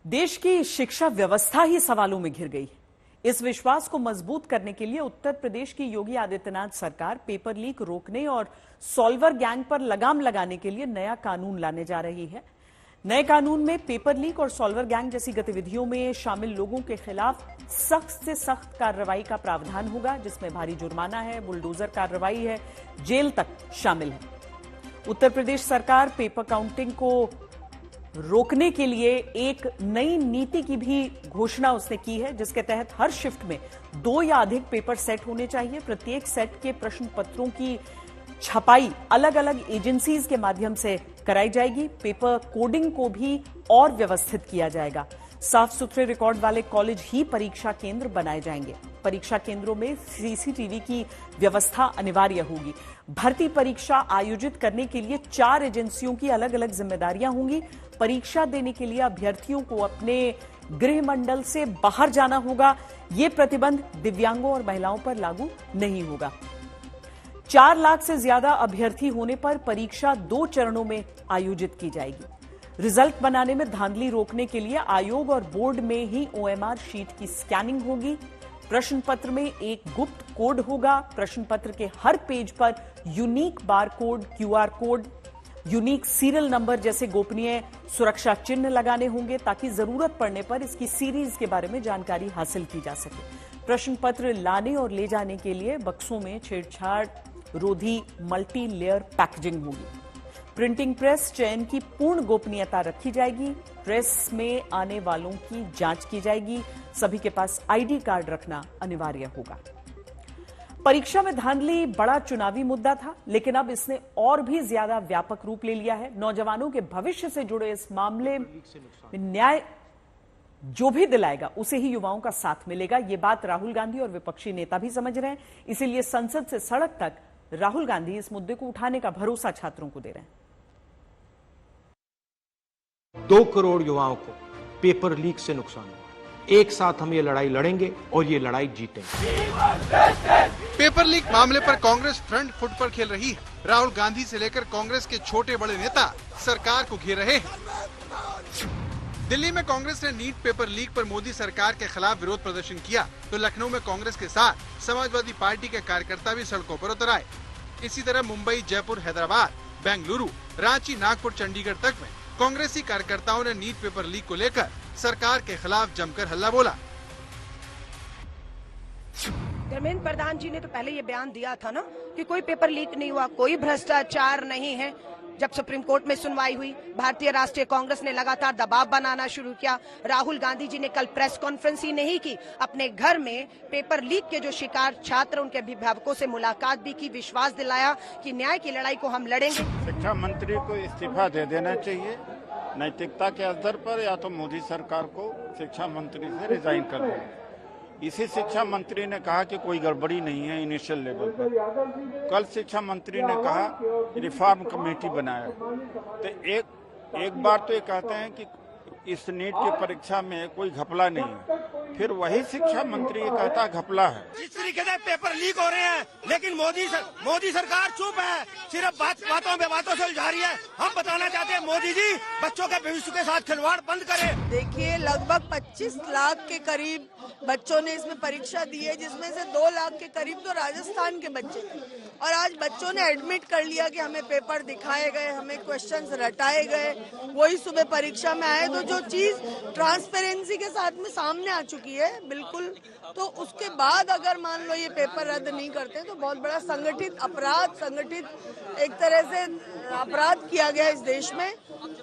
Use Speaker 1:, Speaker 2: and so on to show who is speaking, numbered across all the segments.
Speaker 1: देश की शिक्षा व्यवस्था ही सवालों में घिर गई। इस विश्वास को मजबूत करने के लिए उत्तर प्रदेश की योगी आदित्यनाथ सरकार पेपर लीक रोकने और सॉल्वर गैंग पर लगाम लगाने के लिए नया कानून लाने जा रही है। नए कानून में पेपर लीक और सॉल्वर गैंग जैसी गतिविधियों में शामिल लोगों के खिलाफ सख्त से सख्त कार्रवाई का प्रावधान होगा, जिसमें भारी जुर्माना है, बुलडोजर कार्रवाई है, जेल तक शामिल है। उत्तर प्रदेश सरकार पेपर काउंटिंग को रोकने के लिए एक नई नीति की भी घोषणा उसने की है, जिसके तहत हर शिफ्ट में 2 या अधिक पेपर सेट होने चाहिए। प्रत्येक सेट के प्रश्न पत्रों की छपाई अलग अलग एजेंसीज के माध्यम से कराई जाएगी। पेपर कोडिंग को भी और व्यवस्थित किया जाएगा। साफ सुथरे रिकॉर्ड वाले कॉलेज ही परीक्षा केंद्र बनाए जाएंगे। परीक्षा केंद्रों में सीसीटीवी की व्यवस्था अनिवार्य होगी। भर्ती परीक्षा आयोजित करने के लिए 4 एजेंसियों की अलग अलग जिम्मेदारियां होंगी। परीक्षा देने के लिए अभ्यर्थियों को अपने गृह मंडल से बाहर जाना होगा। यह प्रतिबंध दिव्यांगों और महिलाओं पर लागू नहीं होगा। 4 लाख से ज्यादा अभ्यर्थी होने पर परीक्षा 2 चरणों में आयोजित की जाएगी। रिजल्ट बनाने में धांधली रोकने के लिए आयोग और बोर्ड में ही ओएमआर शीट की स्कैनिंग होगी। प्रश्न पत्र में एक गुप्त कोड होगा। प्रश्न पत्र के हर पेज पर unique bar code, QR code, unique serial number जैसे गोपनीय सुरक्षा चिन्ह लगाने होंगे, ताकि जरूरत पड़ने पर इसकी सीरीज के बारे में जानकारी हासिल की जा सके। प्रश्न पत्र लाने और ले जाने के लिए बक्सों में छेड़छाड़ रोधी मल्टी लेयर पैकेजिंग होगी। प्रिंटिंग प्रेस चयन की पूर्ण गोपनीयता रखी जाएगी। प्रेस में आने वालों की जांच की जाएगी। सभी के पास आईडी कार्ड रखना अनिवार्य होगा। परीक्षा में धांधली बड़ा चुनावी मुद्दा था, लेकिन अब इसने और भी ज्यादा व्यापक रूप ले लिया है। नौजवानों के भविष्य से जुड़े इस मामले में न्याय जो भी दिलाएगा उसे ही युवाओं का साथ मिलेगा। ये बात राहुल गांधी और विपक्षी नेता भी समझ रहे हैं। इसीलिए संसद से सड़क तक राहुल गांधी इस मुद्दे को उठाने का भरोसा छात्रों को दे रहे हैं।
Speaker 2: 2 करोड़ युवाओं को पेपर लीक से नुकसान हुआ। एक साथ हम ये लड़ाई लड़ेंगे और ये लड़ाई जीतेंगे।
Speaker 3: पेपर लीक मामले पर कांग्रेस फ्रंट फुट पर खेल रही है। राहुल गांधी से लेकर कांग्रेस के छोटे बड़े नेता सरकार को घेर रहे हैं। दिल्ली में कांग्रेस ने नीट पेपर लीक पर मोदी सरकार के खिलाफ विरोध प्रदर्शन किया, तो लखनऊ में कांग्रेस के साथ समाजवादी पार्टी के कार्यकर्ता भी सड़कों पर उतर आए। इसी तरह मुंबई, जयपुर, हैदराबाद, बेंगलुरु, रांची, नागपुर, चंडीगढ़ तक में कांग्रेसी कार्यकर्ताओं ने नीट पेपर लीक को लेकर सरकार के खिलाफ जमकर हल्ला बोला।
Speaker 4: धर्मेंद्र प्रधान जी ने तो पहले ये बयान दिया था ना कि कोई पेपर लीक नहीं हुआ, कोई भ्रष्टाचार नहीं है। जब सुप्रीम कोर्ट में सुनवाई हुई, भारतीय राष्ट्रीय कांग्रेस ने लगातार दबाव बनाना शुरू किया। राहुल गांधी जी ने कल प्रेस कॉन्फ्रेंस ही नहीं की, अपने घर में पेपर लीक के जो शिकार छात्र, उनके अभिभावकों से मुलाकात भी की, विश्वास दिलाया कि न्याय की लड़ाई को हम लड़ेंगे।
Speaker 5: शिक्षा मंत्री को इस्तीफा दे देना चाहिए नैतिकता के आधार पर, या तो मोदी सरकार को शिक्षा मंत्री से रिजाइन कर देना। इसी शिक्षा मंत्री ने कहा कि कोई गड़बड़ी नहीं है इनिशियल लेवल पर। कल शिक्षा मंत्री ने कहा रिफॉर्म कमेटी बनाया। तो एक बार तो ये कहते हैं कि इस नीट की परीक्षा में कोई घपला नहीं है, फिर वही शिक्षा मंत्री ये कहता घपला है।
Speaker 6: जिस तरीके से पेपर लीक हो रहे हैं, लेकिन मोदी सरकार चुप है, सिर्फ बातों से उलझा रही है। हम बताना चाहते हैं, मोदी जी बच्चों के भविष्य के साथ खिलवाड़ बंद करें।
Speaker 7: देखिए, लगभग 25 लाख के करीब बच्चों ने इसमें परीक्षा दी है, जिसमें से 2 लाख के करीब तो राजस्थान के बच्चे थे। और आज बच्चों ने एडमिट कर लिया कि हमें पेपर दिखाए गए, हमें क्वेश्चंस रटाए गए, वही सुबह परीक्षा में आए। तो जो चीज ट्रांसपेरेंसी के साथ में सामने आ चुकी है बिल्कुल, तो उसके बाद अगर मान लो ये पेपर रद्द नहीं करते तो बहुत बड़ा संगठित एक तरह से अपराध किया गया इस देश में।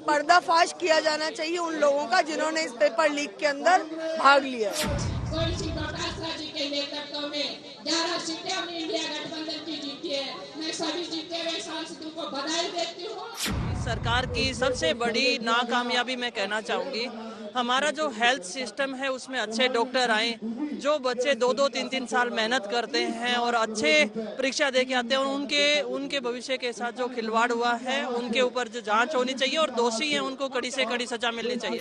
Speaker 7: पर्दाफाश किया जाना चाहिए उन लोगों का जिन्होंने इस पेपर लीक के अंदर भाग लिया।
Speaker 8: जी के नेतृत्व में 11 सीटें हमने इंडिया गठबंधन की जीती है। मैं सभी जीते हुए सांसदों को बधाई देती हूँ।
Speaker 9: सरकार की सबसे बड़ी नाकामयाबी मैं कहना चाहूंगी, हमारा जो हेल्थ सिस्टम है उसमें अच्छे डॉक्टर आए। जो बच्चे 2-2, 3-3 साल मेहनत करते हैं और अच्छे परीक्षा दे के आते हैं, और उनके भविष्य के साथ जो खिलवाड़ हुआ है उनके ऊपर जो जांच होनी चाहिए और दोषी हैं उनको कड़ी से कड़ी सजा मिलनी चाहिए।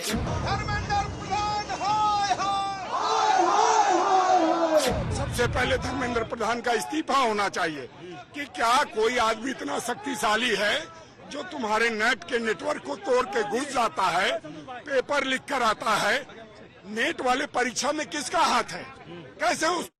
Speaker 10: सबसे पहले धर्मेंद्र प्रधान का इस्तीफा होना चाहिए कि क्या कोई आदमी इतना शक्तिशाली है जो तुम्हारे नेट के नेटवर्क को तोड़ के घुस जाता है, पेपर लिख कर आता है, नेट वाले परीक्षा में किसका हाथ है? कैसे उस